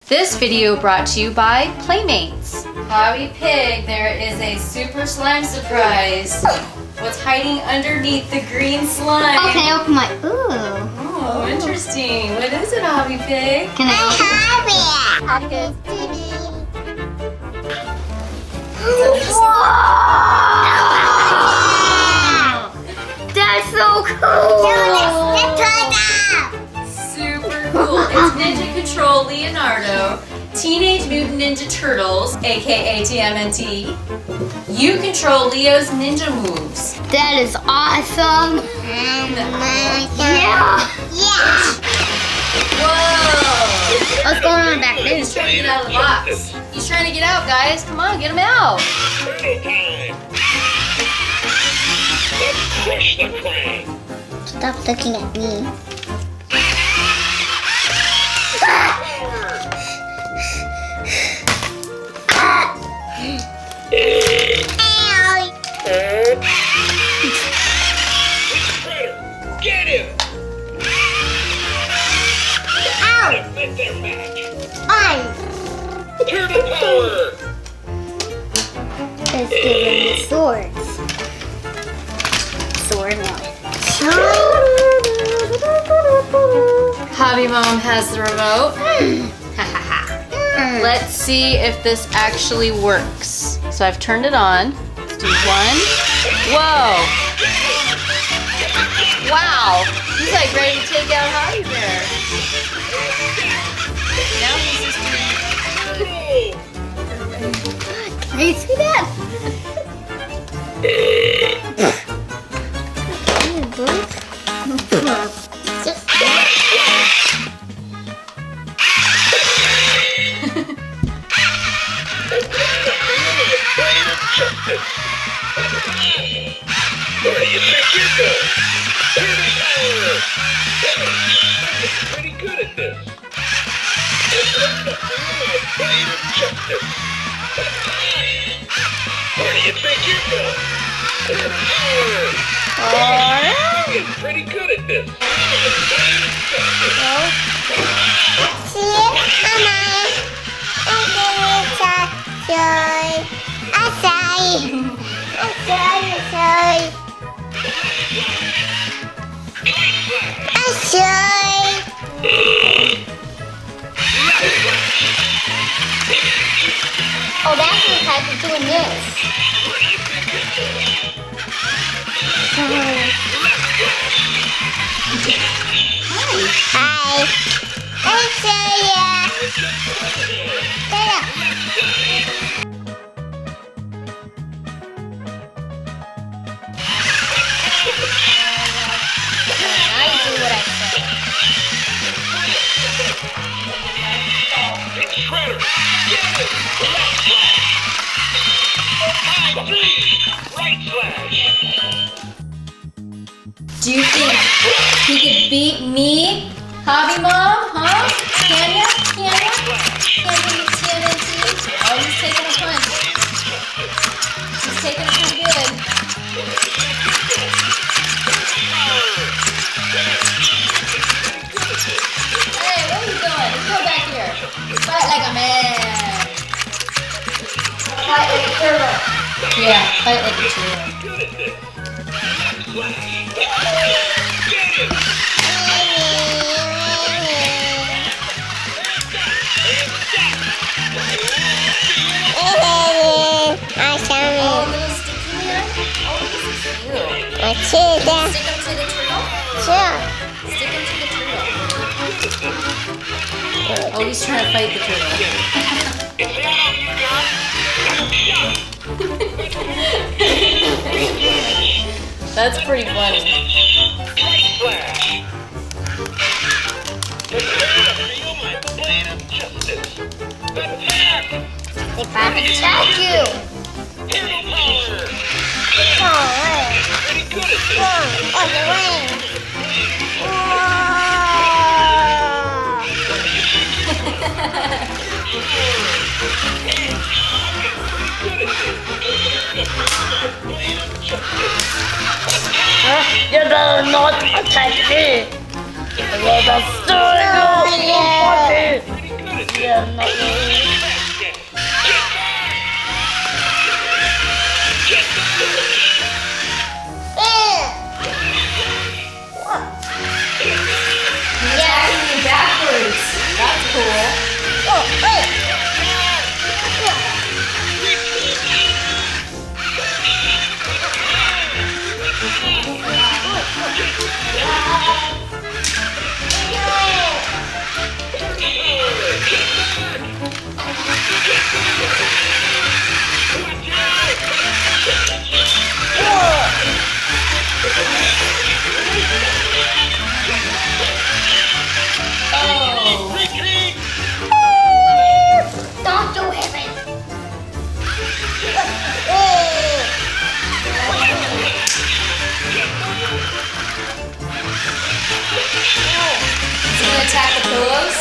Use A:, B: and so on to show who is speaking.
A: This video brought to you by Playmates. HobbyPig, there is a super slime surprise. What's hiding underneath the green slime?
B: Okay, open my. Ooh.
A: Oh, interesting. What is it, HobbyPig?
B: Can I open it?
C: HobbyKidsTV.
B: Wow! That's so cool!
A: Super cool. It's Ninja Control Leonardo, Teenage Mutant Ninja Turtles, aka TMNT. You control Leo's ninja moves.
B: That is awesome! Yeah!
A: Whoa!
B: What's going on back there?
A: He's trying to get out of the box. He's trying to get out, guys. Come on, get him out.
D: Let's crush the crank.
B: Stop looking at me.
D: Get him!
B: Ow!
D: Fit their match.
B: Turtle
D: power!
B: Let's give him the swords. Sword one.
A: Hobby Mom has the remote. Let's see if this actually works. So I've turned it on. Let's do one. Whoa! Wow! He's like ready to take out Hobby Bear. Now he's just
B: Can you see that?
D: Where do you think you're going? Turtle power! Pretty good at this. Blade of justice. Where do you think you're going? Turtle power! You're pretty good at this.
B: Oh, that's the type of doing this. Hi. I do what I say.
D: It's Shredder! Get it! Left slash! High three! Right slash!
A: Do you think he could beat me, Hobby Mom? Huh? Can ya? Can ya? Can he beat TMNT? Oh, he's taking a punch. He's taking it pretty good. Hey, where are you going? Let's go back here. Fight like a man. Fight like a turtle. Yeah, fight like a turtle. Stick him to the turtle?
B: Sure.
A: Stick him to the turtle. Oh, he's trying to fight the turtle. That's pretty funny.
B: They probably attack you. Oh, the rain.
C: You better not attack me. Let us do it.
B: Yeah, not really.
A: He's attacking you backwards. That's cool.
B: Oh, wait.
A: Oh.
B: Don't do it.
A: He's gonna attack the pillows.